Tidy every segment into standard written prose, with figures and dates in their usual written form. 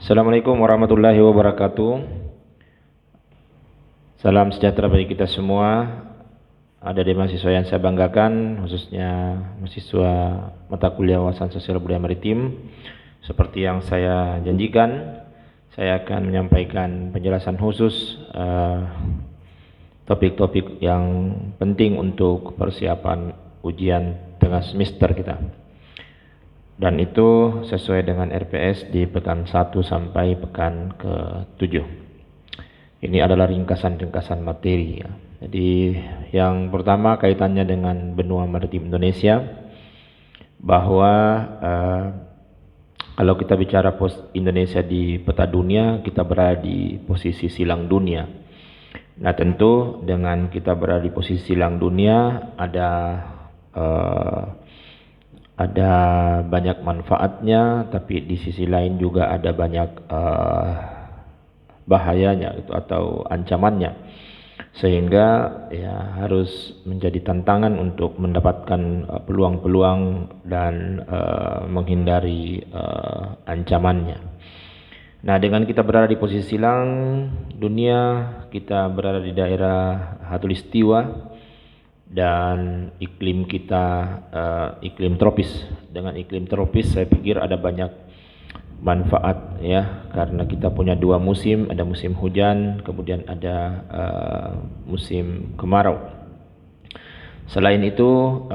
Assalamualaikum warahmatullahi wabarakatuh. Salam sejahtera bagi kita semua. Ada di mahasiswa yang saya banggakan, khususnya mahasiswa mata kuliah wawasan sosial budaya maritim. Seperti yang saya janjikan, saya akan menyampaikan penjelasan khusus topik-topik yang penting untuk persiapan ujian tengah semester kita. Dan itu sesuai dengan RPS di pekan 1 sampai pekan ke-7. Ini adalah ringkasan-ringkasan materi ya. Jadi yang pertama kaitannya dengan benua maritim Indonesia, bahwa kalau kita bicara Indonesia di peta dunia, kita berada di posisi silang dunia. Nah, tentu dengan kita berada di posisi silang dunia ada banyak manfaatnya, tapi di sisi lain juga ada banyak bahayanya itu atau ancamannya, sehingga ya harus menjadi tantangan untuk mendapatkan peluang-peluang dan menghindari ancamannya. Nah, dengan kita berada di posisi silang dunia, kita berada di daerah Khatulistiwa, dan iklim kita iklim tropis. Dengan iklim tropis saya pikir ada banyak manfaat ya, karena kita punya dua musim, ada musim hujan, kemudian ada musim kemarau. Selain itu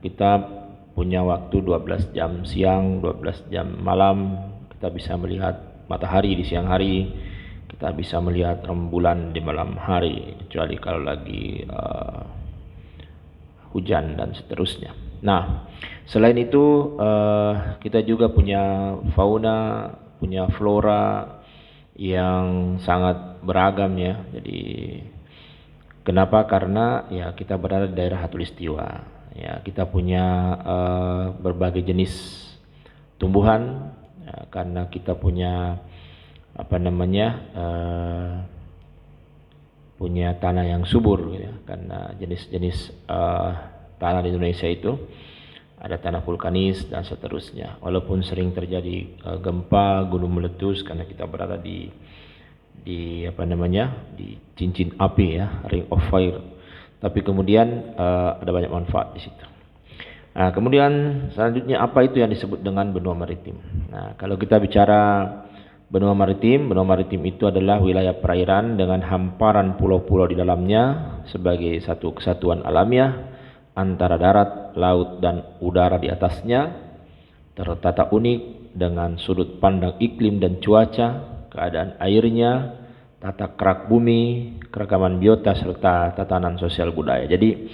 kita punya waktu 12 jam siang, 12 jam malam. Kita bisa melihat matahari di siang hari, kita bisa melihat rembulan di malam hari, kecuali kalau lagi hujan dan seterusnya. Nah, selain itu kita juga punya fauna, punya flora yang sangat beragam ya. Jadi kenapa? Karena ya kita berada di daerah Khatulistiwa. Ya, kita punya berbagai jenis tumbuhan ya, karena kita punya punya tanah yang subur ya, karena jenis-jenis tanah di Indonesia itu ada tanah vulkanis dan seterusnya. Walaupun sering terjadi gempa, gunung meletus, karena kita berada di cincin api ya, ring of fire. Tapi kemudian ada banyak manfaat di situ. Nah, kemudian selanjutnya apa itu yang disebut dengan benua maritim? Nah, kalau kita bicara benua maritim itu adalah wilayah perairan dengan hamparan pulau-pulau di dalamnya sebagai satu kesatuan alamiah antara darat, laut, dan udara di atasnya, tertata unik dengan sudut pandang iklim dan cuaca, keadaan airnya, tata kerak bumi, keragaman biota, serta tatanan sosial budaya. Jadi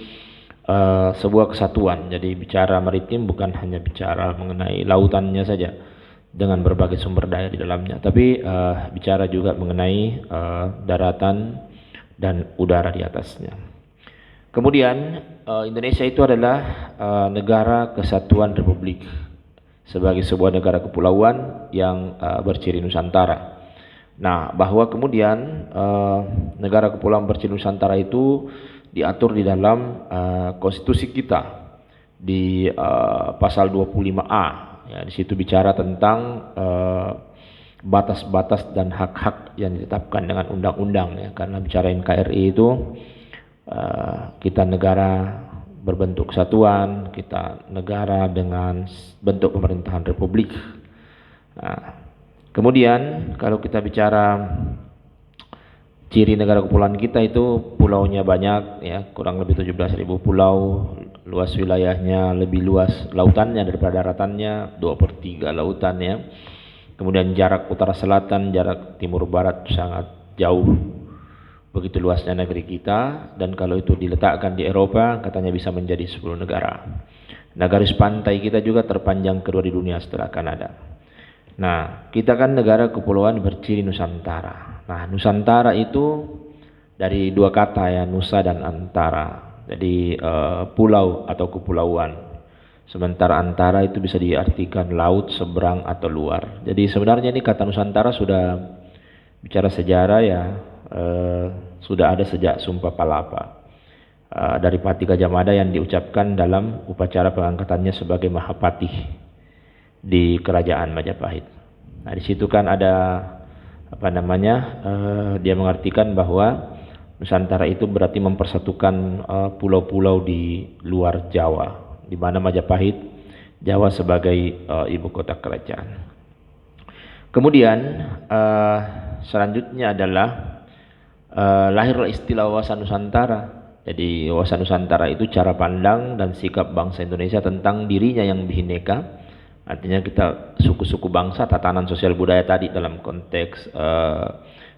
sebuah kesatuan. Jadi bicara maritim bukan hanya bicara mengenai lautannya saja dengan berbagai sumber daya di dalamnya, tapi bicara juga mengenai daratan dan udara di atasnya. Kemudian Indonesia itu adalah negara kesatuan republik sebagai sebuah negara kepulauan yang berciri Nusantara. Nah, bahwa kemudian negara kepulauan berciri Nusantara itu diatur di dalam konstitusi kita di pasal 25A. Ya, di situ bicara tentang batas-batas dan hak-hak yang ditetapkan dengan undang-undang ya. Karena bicara NKRI itu kita negara berbentuk kesatuan, kita negara dengan bentuk pemerintahan republik. Nah, kemudian kalau kita bicara ciri negara kepulauan kita, itu pulaunya banyak ya, kurang lebih 17.000 pulau, luas wilayahnya lebih luas lautannya daripada daratannya, 2/3 lautan ya. Kemudian jarak utara selatan, jarak timur barat sangat jauh. Begitu luasnya negeri kita, dan kalau itu diletakkan di Eropa katanya bisa menjadi 10 negara. Nah, garis pantai kita juga terpanjang kedua di dunia setelah Kanada. Nah, kita kan negara kepulauan berciri Nusantara. Nah, Nusantara itu dari dua kata ya, nusa dan antara. Jadi pulau atau kepulauan. Sementara antara itu bisa diartikan laut, seberang, atau luar. Jadi sebenarnya ini kata Nusantara sudah bicara sejarah ya, sudah ada sejak Sumpah Palapa dari Patih Gajah Mada yang diucapkan dalam upacara pengangkatannya sebagai Mahapatih di Kerajaan Majapahit. Nah, di situ kan ada apa namanya? Dia mengartikan bahwa Nusantara itu berarti mempersatukan pulau-pulau di luar Jawa, di mana Majapahit Jawa sebagai ibu kota kerajaan. Kemudian selanjutnya adalah lahirlah istilah wawasan Nusantara. Jadi wawasan Nusantara itu cara pandang dan sikap bangsa Indonesia tentang dirinya yang bhinneka. Artinya kita suku-suku bangsa, tatanan sosial budaya tadi dalam konteks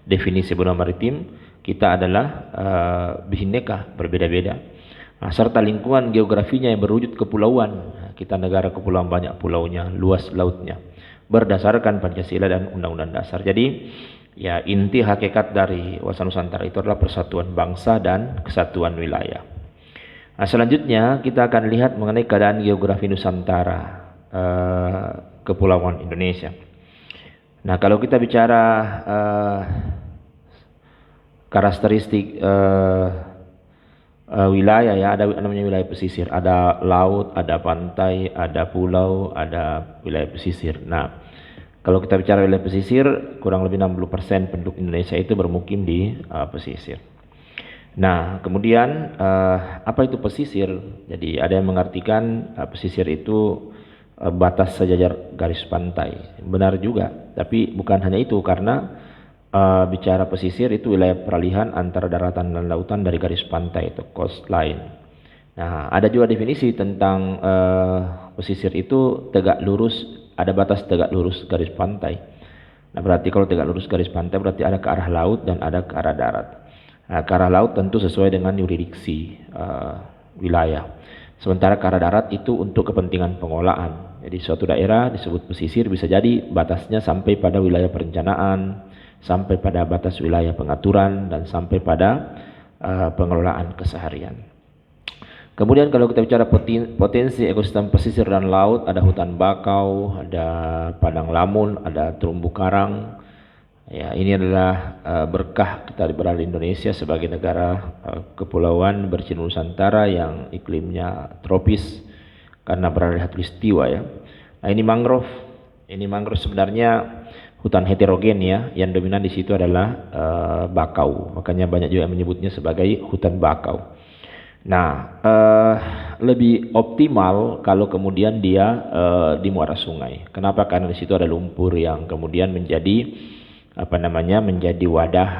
definisi benua maritim, kita adalah bhinneka, berbeda-beda. Nah, serta lingkungan geografinya yang berwujud kepulauan. Nah, kita negara kepulauan, banyak pulaunya, luas lautnya, berdasarkan Pancasila dan Undang-Undang Dasar. Jadi ya, inti hakikat dari wawasan Nusantara itu adalah persatuan bangsa dan kesatuan wilayah. Nah, selanjutnya kita akan lihat mengenai keadaan geografi Nusantara, kepulauan Indonesia. Nah, kalau kita bicara karakteristik wilayah, ya, ada namanya wilayah pesisir, ada laut, ada pantai, ada pulau, ada wilayah pesisir. Nah, kalau kita bicara wilayah pesisir, kurang lebih 60% penduduk Indonesia itu bermukim di pesisir. Nah, kemudian apa itu pesisir? Jadi ada yang mengartikan pesisir itu batas sejajar garis pantai. Benar juga, tapi bukan hanya itu, karena bicara pesisir itu wilayah peralihan antara daratan dan lautan dari garis pantai atau coastline. Nah, ada juga definisi tentang pesisir itu tegak lurus, ada batas tegak lurus garis pantai. Nah, berarti kalau tegak lurus garis pantai berarti ada ke arah laut dan ada ke arah darat. Nah, ke arah laut tentu sesuai dengan yurisdiksi wilayah. Sementara ke arah darat itu untuk kepentingan pengolahan. Jadi suatu daerah disebut pesisir bisa jadi batasnya sampai pada wilayah perencanaan, sampai pada batas wilayah pengaturan, dan sampai pada pengelolaan keseharian. Kemudian kalau kita bicara potensi ekosistem pesisir dan laut, ada hutan bakau, ada padang lamun, ada terumbu karang. Ya, ini adalah berkah kita berada di Indonesia sebagai negara kepulauan bercindung Nusantara yang iklimnya tropis karena berada di khatulistiwa, ya. Nah, ini mangrove. Ini mangrove sebenarnya hutan heterogen, ya, yang dominan di situ adalah bakau. Makanya banyak juga yang menyebutnya sebagai hutan bakau. Nah, lebih optimal kalau kemudian dia di muara sungai. Kenapa? Karena di situ ada lumpur yang kemudian menjadi menjadi wadah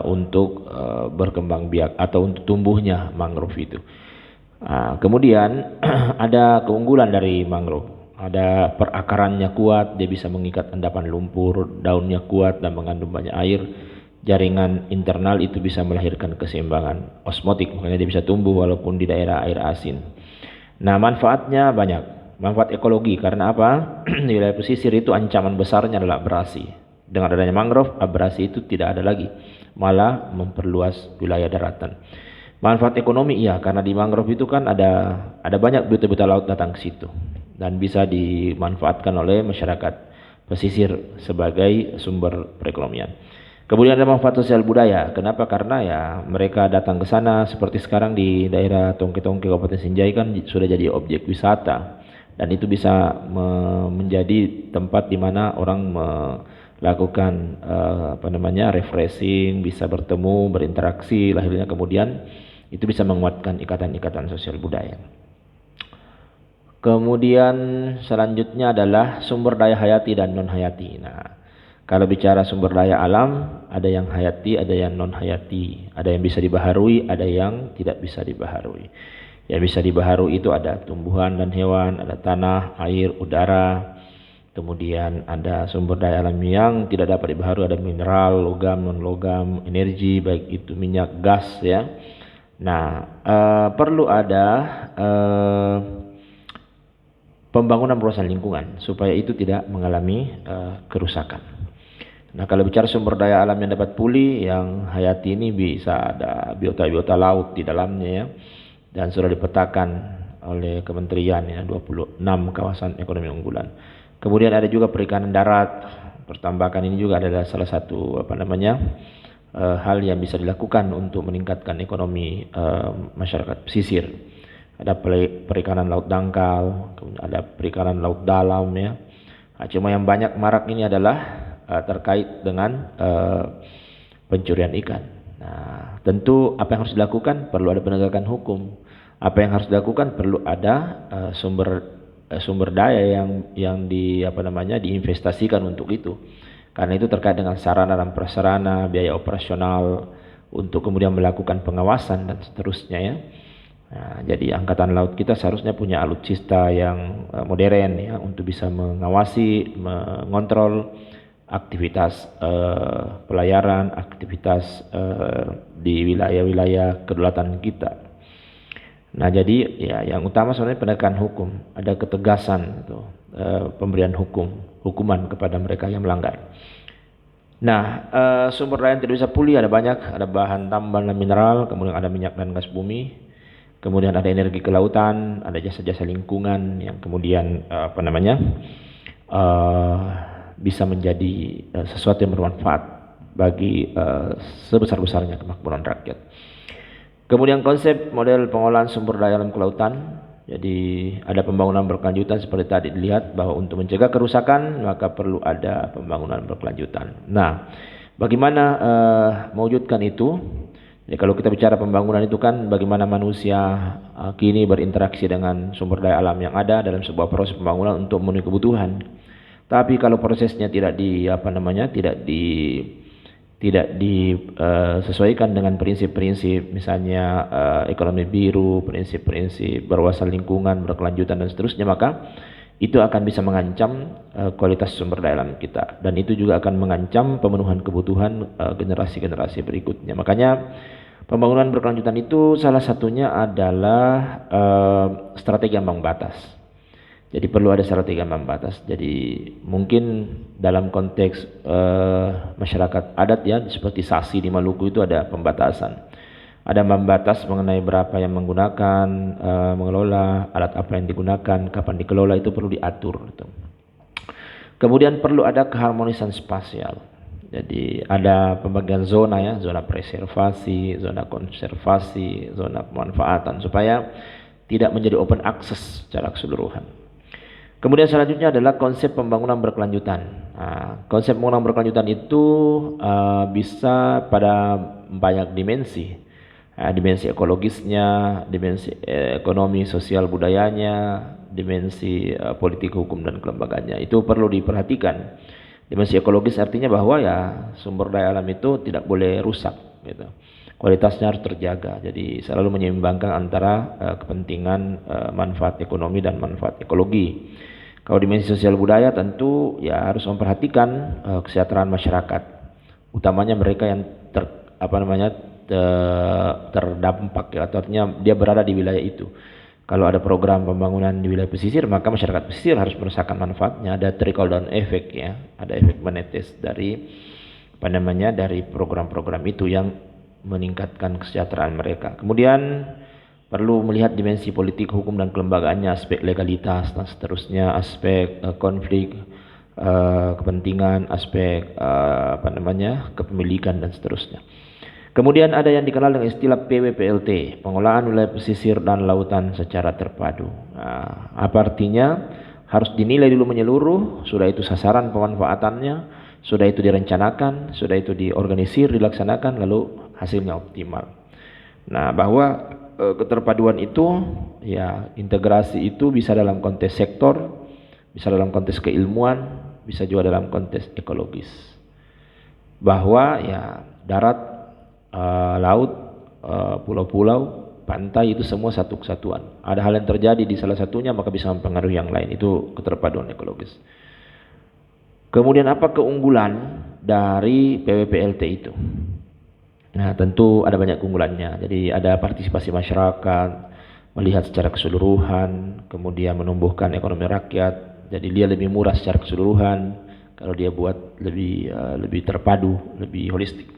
untuk berkembang biak atau untuk tumbuhnya mangrove itu. Nah, kemudian ada keunggulan dari mangrove. Ada perakarannya kuat, dia bisa mengikat endapan lumpur, daunnya kuat dan mengandung banyak air. Jaringan internal itu bisa melahirkan keseimbangan osmotik, makanya dia bisa tumbuh walaupun di daerah air asin. Nah, manfaatnya banyak. Manfaat ekologi, karena apa? Di wilayah pesisir itu ancaman besarnya adalah abrasi. Dengan adanya mangrove, abrasi itu tidak ada lagi, malah memperluas wilayah daratan. Manfaat ekonomi, iya, karena di mangrove itu kan ada banyak biota-biota laut datang ke situ dan bisa dimanfaatkan oleh masyarakat pesisir sebagai sumber perekonomian. Kemudian ada manfaat sosial budaya. Kenapa? Karena ya mereka datang ke sana, seperti sekarang di daerah Tongke-Tongke Kabupaten Sinjai kan sudah jadi objek wisata, dan itu bisa menjadi tempat di mana orang melakukan refreshing, bisa bertemu, berinteraksi, lahirnya kemudian itu bisa menguatkan ikatan-ikatan sosial budaya. Kemudian selanjutnya adalah sumber daya hayati dan non hayati. Nah, kalau bicara sumber daya alam, ada yang hayati, ada yang non hayati, ada yang bisa dibaharui, ada yang tidak bisa dibaharui. Yang bisa dibaharui itu ada tumbuhan dan hewan, ada tanah, air, udara. Kemudian ada sumber daya alam yang tidak dapat dibaharui, ada mineral, logam, non logam, energi, baik itu minyak, gas, ya. Nah, perlu ada pembangunan perusahaan lingkungan supaya itu tidak mengalami kerusakan. Nah, kalau bicara sumber daya alam yang dapat pulih, yang hayati ini bisa ada biota-biota laut di dalamnya, ya, dan sudah dipetakan oleh kementerian, ya, 26 kawasan ekonomi unggulan. Kemudian ada juga perikanan darat. Pertambakan ini juga adalah salah satu hal yang bisa dilakukan untuk meningkatkan ekonomi masyarakat pesisir. Ada perikanan laut dangkal, ada perikanan laut dalam, ya. Cuma yang banyak marak ini adalah terkait dengan pencurian ikan. Nah, tentu apa yang harus dilakukan, perlu ada penegakan hukum. Apa yang harus dilakukan, perlu ada sumber daya yang diinvestasikan untuk itu. Karena itu terkait dengan sarana dan prasarana, biaya operasional untuk kemudian melakukan pengawasan dan seterusnya ya. Nah, jadi Angkatan Laut kita seharusnya punya alutsista yang modern ya untuk bisa mengawasi, mengontrol aktivitas pelayaran, aktivitas di wilayah-wilayah kedaulatan kita. Nah, jadi ya yang utama sebenarnya penegakan hukum, ada ketegasan itu, pemberian hukuman kepada mereka yang melanggar. Nah, sumber daya yang tidak bisa pulih ada banyak, ada bahan tambang dan mineral, kemudian ada minyak dan gas bumi, kemudian ada energi kelautan, ada jasa-jasa lingkungan yang kemudian bisa menjadi sesuatu yang bermanfaat bagi sebesar-besarnya kemakmuran rakyat. Kemudian konsep model pengolahan sumber daya alam kelautan. Jadi ada pembangunan berkelanjutan seperti tadi dilihat bahwa untuk mencegah kerusakan maka perlu ada pembangunan berkelanjutan. Nah, bagaimana mewujudkan itu? Jadi kalau kita bicara pembangunan itu kan bagaimana manusia kini berinteraksi dengan sumber daya alam yang ada dalam sebuah proses pembangunan untuk memenuhi kebutuhan. Tapi kalau prosesnya tidak disesuaikan dengan prinsip-prinsip misalnya ekonomi biru, prinsip-prinsip berwawasan lingkungan, berkelanjutan dan seterusnya, maka itu akan bisa mengancam kualitas sumber daya alam kita, dan itu juga akan mengancam pemenuhan kebutuhan generasi-generasi berikutnya. Makanya pembangunan berkelanjutan itu salah satunya adalah strategi ambang batas. Jadi perlu ada strategi ambang batas. Jadi mungkin dalam konteks masyarakat adat ya, seperti Sasi di Maluku itu ada pembatasan. Ada ambang batas mengenai berapa yang menggunakan, mengelola, alat apa yang digunakan, kapan dikelola, itu perlu diatur. Gitu. Kemudian perlu ada keharmonisan spasial. Jadi ada pembagian zona ya, zona preservasi, zona konservasi, zona pemanfaatan supaya tidak menjadi open access secara keseluruhan. Kemudian selanjutnya adalah konsep pembangunan berkelanjutan. Nah, konsep pembangunan berkelanjutan itu bisa pada banyak dimensi. Dimensi ekologisnya, dimensi ekonomi, sosial, budayanya, dimensi politik, hukum, dan kelembagaannya. Itu perlu diperhatikan. Dimensi ekologis artinya bahwa ya sumber daya alam itu tidak boleh rusak. Gitu. Kualitasnya harus terjaga. Jadi selalu menyeimbangkan antara kepentingan manfaat ekonomi dan manfaat ekologi. Kalau dimensi sosial budaya tentu ya harus memperhatikan kesejahteraan masyarakat, utamanya mereka yang terdampak ya, artinya dia berada di wilayah itu. Kalau ada program pembangunan di wilayah pesisir, maka masyarakat pesisir harus merasakan manfaatnya. Ada trickle down effect ya, ada efek menetes dari dari program-program itu yang meningkatkan kesejahteraan mereka. Kemudian perlu melihat dimensi politik, hukum, dan kelembagaannya, aspek legalitas dan seterusnya, aspek konflik kepentingan, aspek kepemilikan dan seterusnya. Kemudian ada yang dikenal dengan istilah PWPLT, pengolahan wilayah pesisir dan lautan secara terpadu. Nah, apa artinya? Harus dinilai dulu menyeluruh, sudah itu sasaran pemanfaatannya, sudah itu direncanakan, sudah itu diorganisir, dilaksanakan, lalu hasilnya optimal. Nah, bahwa keterpaduan itu ya, integrasi itu bisa dalam konteks sektor, bisa dalam konteks keilmuan, bisa juga dalam konteks ekologis. Bahwa ya darat, laut, pulau-pulau, pantai itu semua satu kesatuan. Ada hal yang terjadi di salah satunya maka bisa mempengaruhi yang lain. Itu keterpaduan ekologis. Kemudian apa keunggulan dari PWPLT itu? Nah, tentu ada banyak keunggulannya. Jadi ada partisipasi masyarakat, melihat secara keseluruhan, kemudian menumbuhkan ekonomi rakyat. Jadi dia lebih murah secara keseluruhan kalau dia buat lebih terpadu, lebih holistik.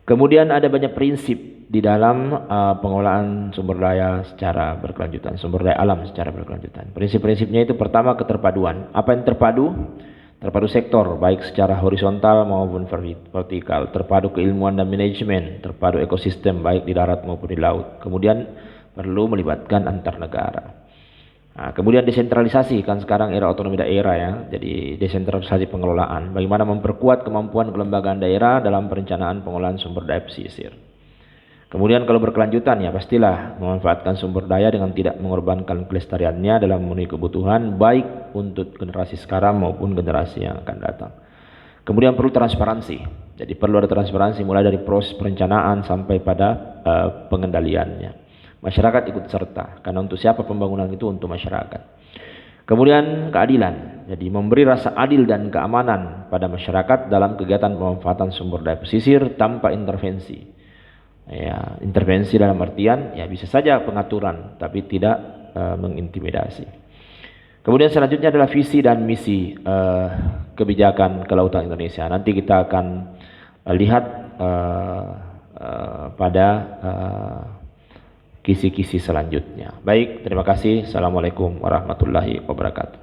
Kemudian ada banyak prinsip di dalam pengolahan sumber daya secara berkelanjutan, sumber daya alam secara berkelanjutan. Prinsip-prinsipnya itu pertama keterpaduan. Apa yang terpadu? Terpadu sektor, baik secara horizontal maupun vertikal, terpadu keilmuan dan manajemen, terpadu ekosistem baik di darat maupun di laut. Kemudian perlu melibatkan antar negara. Nah, kemudian desentralisasi, kan sekarang era otonomi daerah ya, jadi desentralisasi pengelolaan. Bagaimana memperkuat kemampuan kelembagaan daerah dalam perencanaan pengelolaan sumber daya pesisir. Kemudian kalau berkelanjutan ya pastilah memanfaatkan sumber daya dengan tidak mengorbankan kelestariannya dalam memenuhi kebutuhan baik untuk generasi sekarang maupun generasi yang akan datang. Kemudian perlu transparansi. Jadi perlu ada transparansi mulai dari proses perencanaan sampai pada pengendaliannya. Masyarakat ikut serta, karena untuk siapa pembangunan itu? Untuk masyarakat. Kemudian keadilan, jadi memberi rasa adil dan keamanan pada masyarakat dalam kegiatan pemanfaatan sumber daya pesisir tanpa intervensi. Ya, intervensi dalam artian ya bisa saja pengaturan, tapi tidak mengintimidasi. Kemudian selanjutnya adalah visi dan misi kebijakan kelautan Indonesia. Nanti kita akan lihat pada kisi-kisi selanjutnya. Baik, terima kasih. Assalamualaikum warahmatullahi wabarakatuh.